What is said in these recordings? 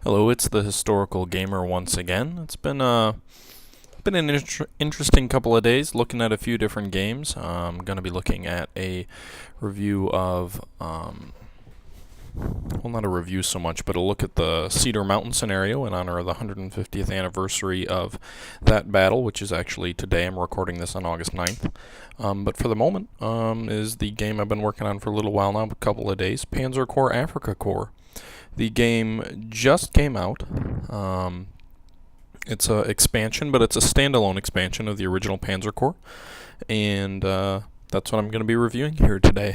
Hello, it's the Historical Gamer once again. It's been an interesting couple of days looking at a few different games. I'm going to be looking at a review of, well, not a review so much, but a look at the Cedar Mountain scenario in honor of the 150th anniversary of that battle, which is actually today. I'm recording this on August 9th. But for the moment, is the game I've been working on for a little while now, a couple of days, Panzer Corps Afrika Korps. The game just came out. It's an expansion, but it's a standalone expansion of the original Panzer Corps, and that's what I'm going to be reviewing here today.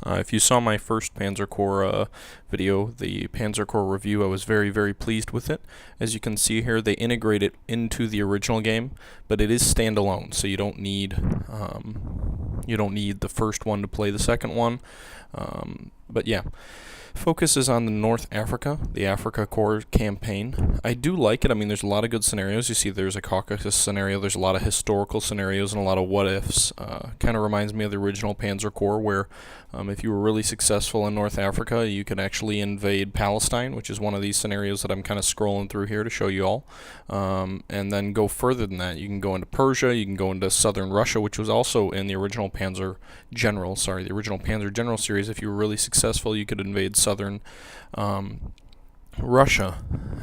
If you saw my first Panzer Corps video, the Panzer Corps review, I was very, very pleased with it. As you can see here, they integrate it into the original game, but it is standalone, so you don't need the first one to play the second one. But yeah. Focus is on the North Africa, the Afrika Korps campaign. I do like it. I mean, there's a lot of good scenarios. You see there's a Caucasus scenario, there's a lot of historical scenarios and a lot of what-ifs. Kind of reminds me of the original Panzer Corps, where if you were really successful in North Africa, you could actually invade Palestine, which is one of these scenarios that I'm kind of scrolling through here to show you all. And then go further than that. You can go into Persia, you can go into southern Russia, which was also in the original Panzer General series. If you were really successful, you could invade southern Russia.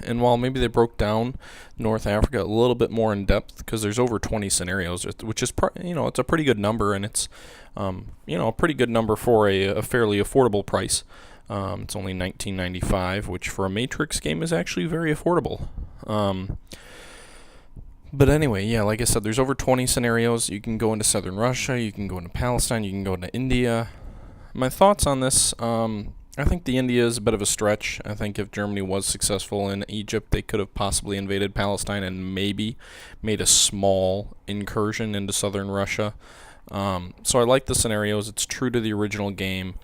And while maybe they broke down North Africa a little bit more in depth, because there's over 20 scenarios, which is it's a pretty good number, and it's a pretty good number for a fairly affordable price. It's only $19.95, which for a Matrix game is actually very affordable. But anyway, yeah, like I said, there's over 20 scenarios. You can go into southern Russia, you can go into Palestine, you can go into India. My thoughts on this, I think the India is a bit of a stretch. I think if Germany was successful in Egypt, they could have possibly invaded Palestine and maybe made a small incursion into southern Russia. So I like the scenarios. It's true to the original game.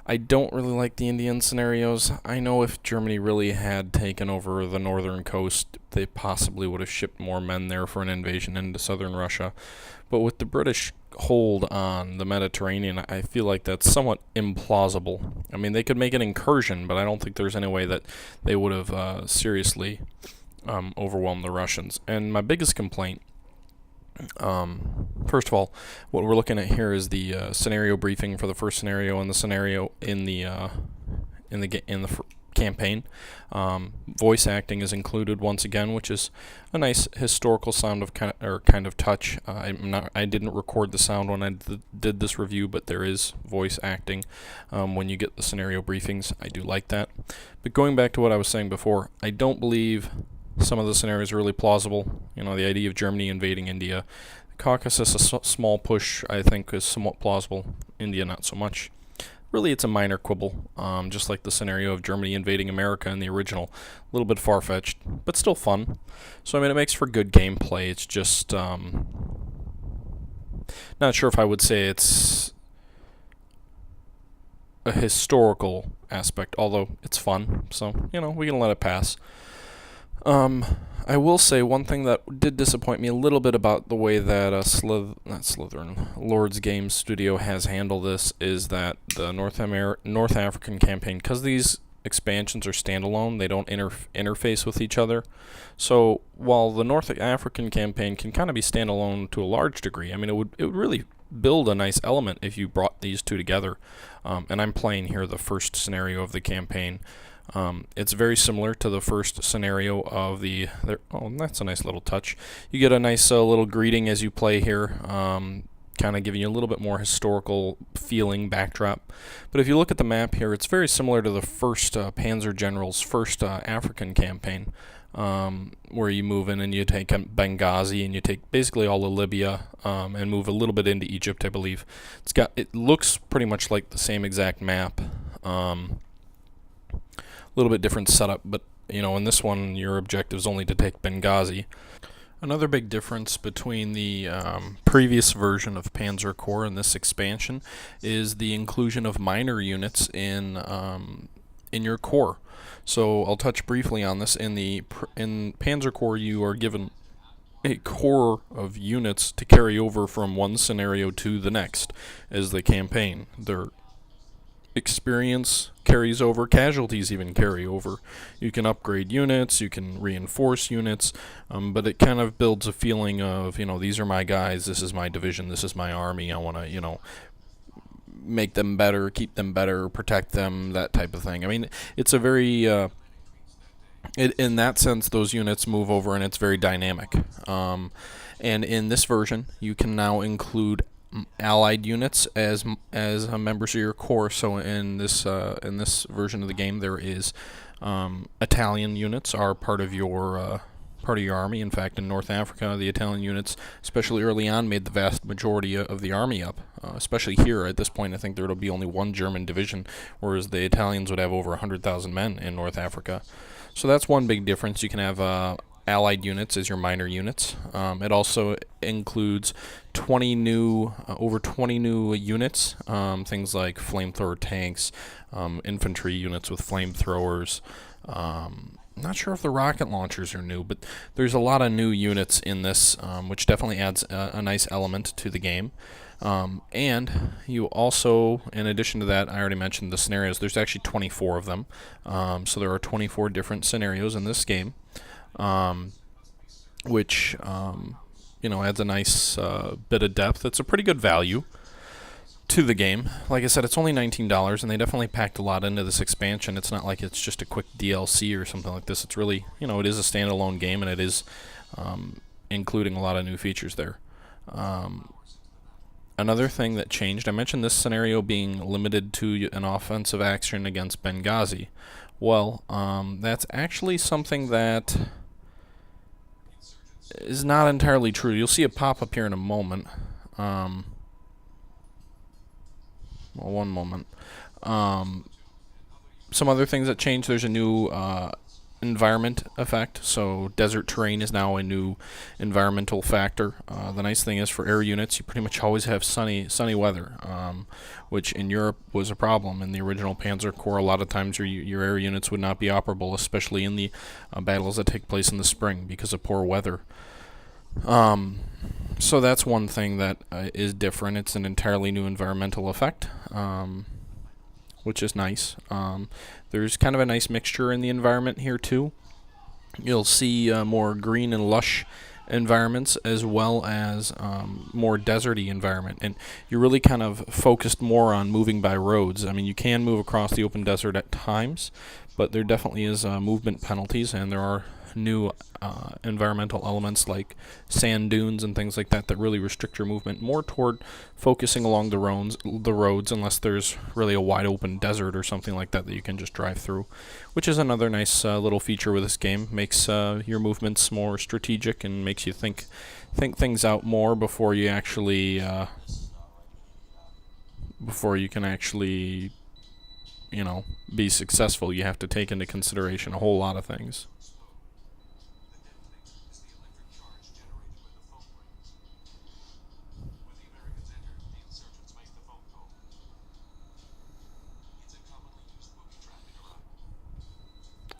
I don't really like the Indian scenarios. I know if Germany really had taken over the northern coast, they possibly would have shipped more men there for an invasion into southern Russia. But with the British hold on the Mediterranean, I feel like that's somewhat implausible. I mean, they could make an incursion, but I don't think there's any way that they would have seriously overwhelmed the Russians. And my biggest complaint, first of all, what we're looking at here is the scenario briefing for the first scenario and the scenario in the campaign. Voice acting is included once again, which is a nice historical sound of kind of touch. I didn't record the sound when I did this review, but there is voice acting when you get the scenario briefings. I do like that. But going back to what I was saying before, I don't believe some of the scenarios are really plausible. The idea of Germany invading India. The Caucasus, a small push, I think, is somewhat plausible. India, not so much. Really, it's a minor quibble, just like the scenario of Germany invading America in the original. A little bit far-fetched, but still fun. So, I mean, it makes for good gameplay. It's just, not sure if I would say it's a historical aspect, although it's fun. So, we can let it pass. I will say one thing that did disappoint me a little bit about the way that Lord's Games Studio has handled this is that the North African campaign, because these expansions are standalone, they don't interface with each other. So while the North African campaign can kind of be standalone to a large degree, I mean, it would really build a nice element if you brought these two together. And I'm playing here the first scenario of the campaign. It's very similar to the first scenario of that's a nice little touch. You get a nice little greeting as you play here, kind of giving you a little bit more historical feeling backdrop. But if you look at the map here, it's very similar to the first Panzer General's first African campaign, where you move in and you take Benghazi and you take basically all of Libya and move a little bit into Egypt, I believe. It looks pretty much like the same exact map. A little bit different setup, but in this one your objective is only to take Benghazi. Another big difference between the previous version of Panzer Corps and this expansion is the inclusion of minor units in your corps. So I'll touch briefly on this. In Panzer Corps, you are given a core of units to carry over from one scenario to the next as the campaign. They're experience carries over, casualties even carry over. You can upgrade units, you can reinforce units, but it kind of builds a feeling of, these are my guys, this is my division, this is my army, I want to, make them better, keep them better, protect them, that type of thing. I mean, it's a very, in that sense, those units move over and it's very dynamic. And in this version, you can now include allied units as members of your corps. So in this version of the game, there is Italian units are part of your army. In fact, in North Africa, the Italian units, especially early on, made the vast majority of the army up. Especially here at this point, I think there will be only one German division, whereas the Italians would have over 100,000 men in North Africa. So that's one big difference. You can have allied units as your minor units. It also includes over 20 new units, things like flamethrower tanks, infantry units with flamethrowers. Not sure if the rocket launchers are new, but there's a lot of new units in this, which definitely adds a nice element to the game. And you also, in addition to that, I already mentioned the scenarios. There's actually 24 of them. So there are 24 different scenarios in this game, which adds a nice bit of depth. It's a pretty good value to the game. Like I said, it's only $19, and they definitely packed a lot into this expansion. It's not like it's just a quick DLC or something like this. It's really, it is a standalone game, and it is including a lot of new features there. Another thing that changed, I mentioned this scenario being limited to an offensive action against Benghazi. Well, that's actually something that is not entirely true. You'll see it pop up here in a moment. One moment. Some other things that changed, there's a new environment effect. So desert terrain is now a new environmental factor. The nice thing is for air units, you pretty much always have sunny weather, which in Europe was a problem. In the original Panzer Corps, a lot of times your air units would not be operable, especially in the battles that take place in the spring because of poor weather. So that's one thing that is different. It's an entirely new environmental effect, which is nice. There's kind of a nice mixture in the environment here too. You'll see more green and lush environments as well as more deserty environment, and you're really kind of focused more on moving by roads. I mean, you can move across the open desert at times, but there definitely is movement penalties, and there are new environmental elements like sand dunes and things like that that really restrict your movement more toward focusing along the roads unless there's really a wide open desert or something like that you can just drive through, which is another nice little feature with this game. Makes your movements more strategic and makes you think things out more before you actually before you can actually be successful. You have to take into consideration a whole lot of things.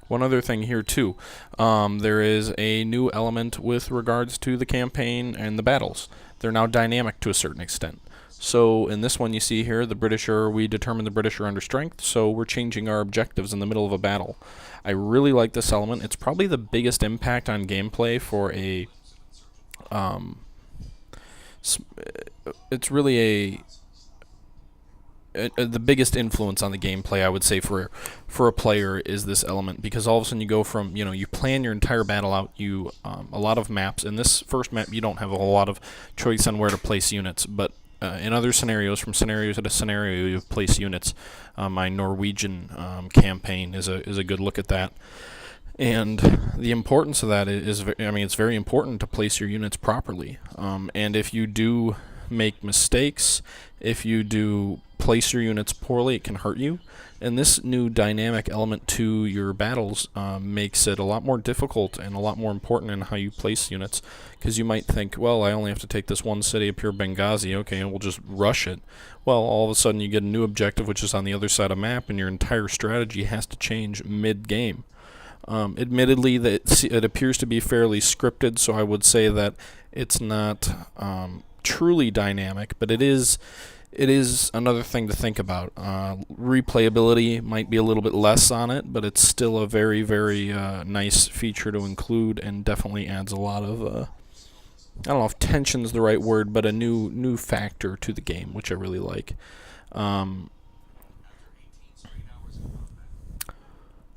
One other thing here too, there is a new element with regards to the campaign and the battles. They're now dynamic to a certain extent. So in this one you see here, we determine the British are under strength, so we're changing our objectives in the middle of a battle. I really like this element. It's probably the biggest impact on gameplay for a, it's really the biggest influence on the gameplay, I would say, for a player is this element, because all of a sudden you go from, you plan your entire battle out, a lot of maps. In this first map, you don't have a whole lot of choice on where to place units, but in other scenarios, from scenario to scenario, you place units. My Norwegian campaign is a good look at that. And the importance of that is, it's very important to place your units properly. And if you do make mistakes, if you do place your units poorly, it can hurt you. And this new dynamic element to your battles makes it a lot more difficult and a lot more important in how you place units, because you might think, well, I only have to take this one city up here, Benghazi, okay, and we'll just rush it. Well, all of a sudden you get a new objective which is on the other side of the map, and your entire strategy has to change mid-game. Admittedly, it appears to be fairly scripted, so I would say that it's not truly dynamic, but it is it is another thing to think about. Replayability might be a little bit less on it, but it's still a very, very nice feature to include, and definitely adds a lot of, I don't know if tension's the right word, but a new factor to the game, which I really like.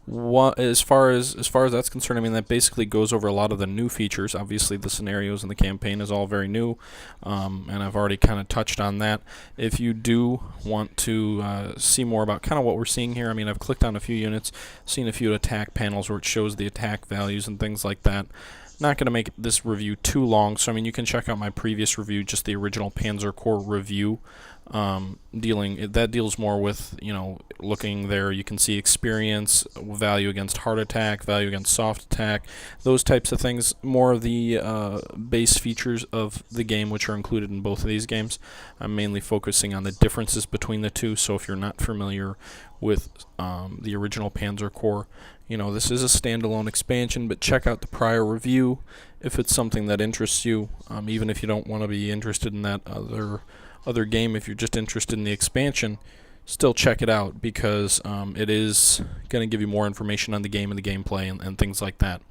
As far as that's concerned, I mean, that basically goes over a lot of the new features. Obviously, the scenarios in the campaign is all very new, and I've already kind of touched on that. If you do want to see more about kind of what we're seeing here, I mean, I've clicked on a few units, seen a few attack panels where it shows the attack values and things like that. Not going to make this review too long, so I mean, you can check out my previous review, just the original Panzer Corps review. That deals more with, you know, looking there, you can see experience, value against hard attack, value against soft attack, those types of things, more of the base features of the game, which are included in both of these games. I'm mainly focusing on the differences between the two, so if you're not familiar with the original Panzer Corps, you know, this is a standalone expansion, but check out the prior review if it's something that interests you, even if you don't want to be interested in that other game. If you're just interested in the expansion, still check it out, because it is going to give you more information on the game and the gameplay and things like that.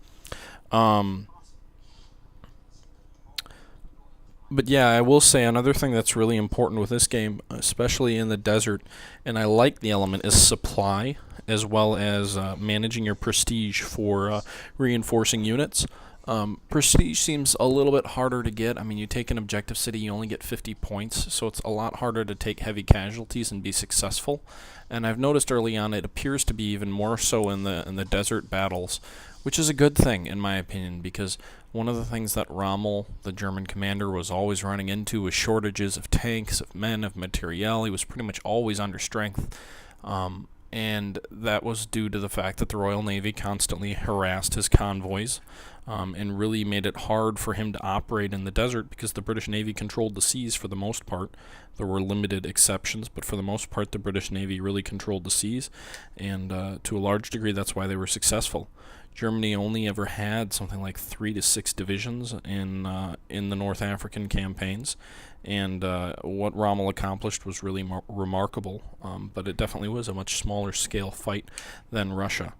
But yeah, I will say another thing that's really important with this game, especially in the desert, and I like the element, is supply, as well as managing your prestige for reinforcing units. Prestige seems a little bit harder to get. I mean, you take an objective city, you only get 50 points, so it's a lot harder to take heavy casualties and be successful. And I've noticed early on it appears to be even more so in the desert battles, which is a good thing in my opinion, because one of the things that Rommel, the German commander, was always running into was shortages of tanks, of men, of materiel. He was pretty much always under strength. And that was due to the fact that the Royal Navy constantly harassed his convoys, and really made it hard for him to operate in the desert, because the British Navy controlled the seas for the most part. There were limited exceptions, but for the most part the British Navy really controlled the seas, and to a large degree that's why they were successful. Germany only ever had something like 3 to 6 divisions in the North African campaigns, and what Rommel accomplished was really remarkable, but it definitely was a much smaller scale fight than Russia.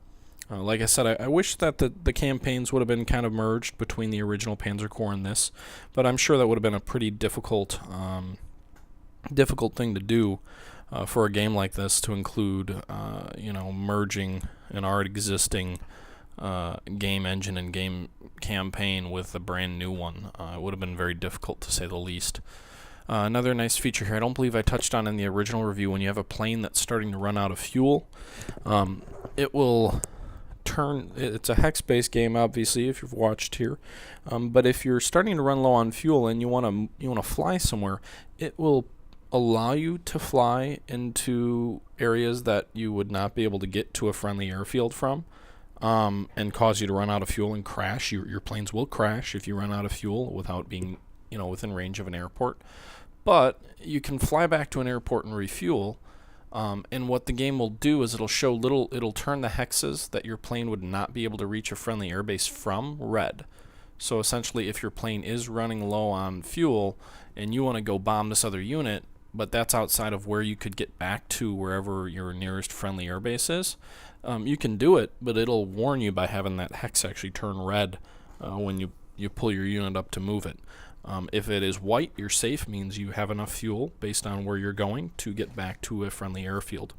Like I said, I wish that the campaigns would have been kind of merged between the original Panzer Corps and this, but I'm sure that would have been a pretty difficult thing to do for a game like this, to include you know, merging an already existing game engine and game campaign with a brand new one. It would have been very difficult, to say the least. Another nice feature here, I don't believe I touched on in the original review, when you have a plane that's starting to run out of fuel, it will turn, it's a hex-based game obviously if you've watched here, but if you're starting to run low on fuel and you want to fly somewhere, it will allow you to fly into areas that you would not be able to get to a friendly airfield from, and cause you to run out of fuel and crash. Your planes will crash if you run out of fuel without being, you know, within range of an airport. But you can fly back to an airport and refuel, and what the game will do is it'll turn the hexes that your plane would not be able to reach a friendly airbase from red. So essentially, if your plane is running low on fuel and you want to go bomb this other unit, but that's outside of where you could get back to wherever your nearest friendly airbase is, you can do it, but it'll warn you by having that hex actually turn red when you pull your unit up to move it. If it is white, you're safe, means you have enough fuel based on where you're going to get back to a friendly airfield.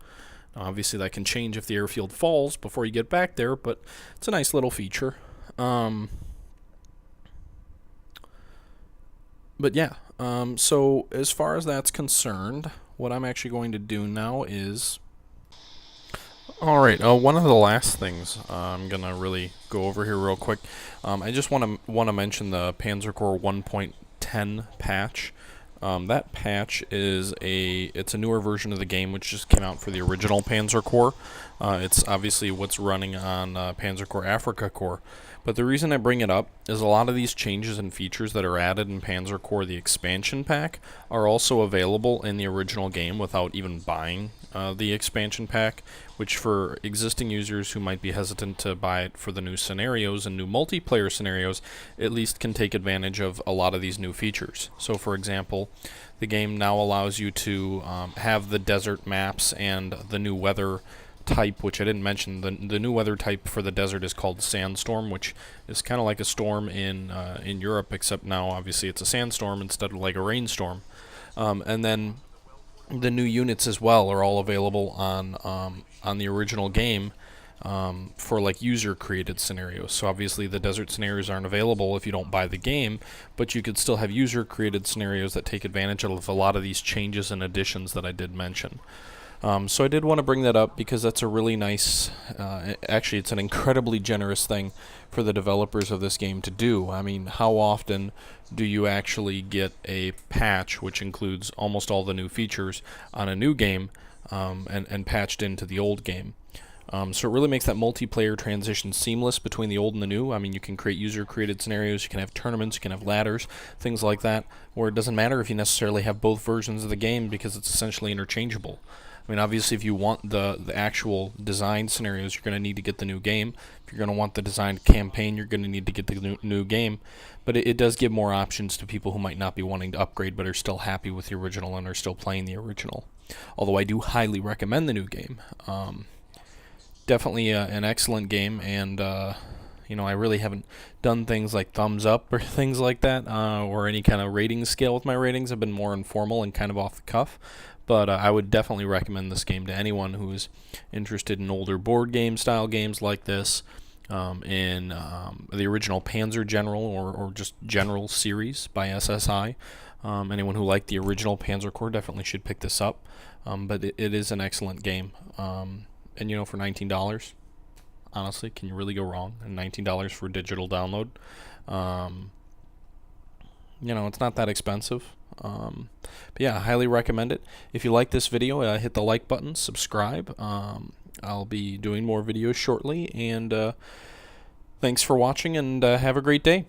Now, obviously that can change if the airfield falls before you get back there, but it's a nice little feature. But yeah, so as far as that's concerned, what I'm actually going to do now is... Alright, one of the last things I'm going to really go over here real quick. I just want to mention the Panzer Corps 1.10 patch. That patch is it's a newer version of the game which just came out for the original Panzer Corps. It's obviously what's running on Panzer Corps Afrika Korps. But the reason I bring it up is a lot of these changes and features that are added in Panzer Corps, the expansion pack, are also available in the original game without even buying the expansion pack, which for existing users who might be hesitant to buy it for the new scenarios and new multiplayer scenarios, at least can take advantage of a lot of these new features. So for example, the game now allows you to have the desert maps and the new weather type, which I didn't mention. The new weather type for the desert is called sandstorm, which is kind of like a storm in Europe, except now obviously it's a sandstorm instead of like a rainstorm. And then the new units as well are all available on the original game for like user created scenarios. So obviously the desert scenarios aren't available if you don't buy the game, but you could still have user created scenarios that take advantage of a lot of these changes and additions that I did mention. So I did want to bring that up because that's a really nice, actually it's an incredibly generous thing for the developers of this game to do. I mean, how often do you actually get a patch which includes almost all the new features on a new game and patched into the old game? So it really makes that multiplayer transition seamless between the old and the new. I mean, you can create user-created scenarios, you can have tournaments, you can have ladders, things like that, where it doesn't matter if you necessarily have both versions of the game because it's essentially interchangeable. I mean, obviously, if you want the actual design scenarios, you're going to need to get the new game. If you're going to want the designed campaign, you're going to need to get the new game. But it does give more options to people who might not be wanting to upgrade but are still happy with the original and are still playing the original. Although I do highly recommend the new game. Definitely an excellent game, and I really haven't done things like thumbs up or things like that, or any kind of rating scale with my ratings. I've been more informal and kind of off the cuff. But I would definitely recommend this game to anyone who is interested in older board game style games like this, in the original Panzer General or just General series by SSI. Anyone who liked the original Panzer Corps definitely should pick this up. But it is an excellent game. And for $19, honestly, can you really go wrong? And $19 for a digital download. It's not that expensive. But yeah, I highly recommend it. If you like this video, hit the like button, subscribe. I'll be doing more videos shortly, and thanks for watching, and have a great day.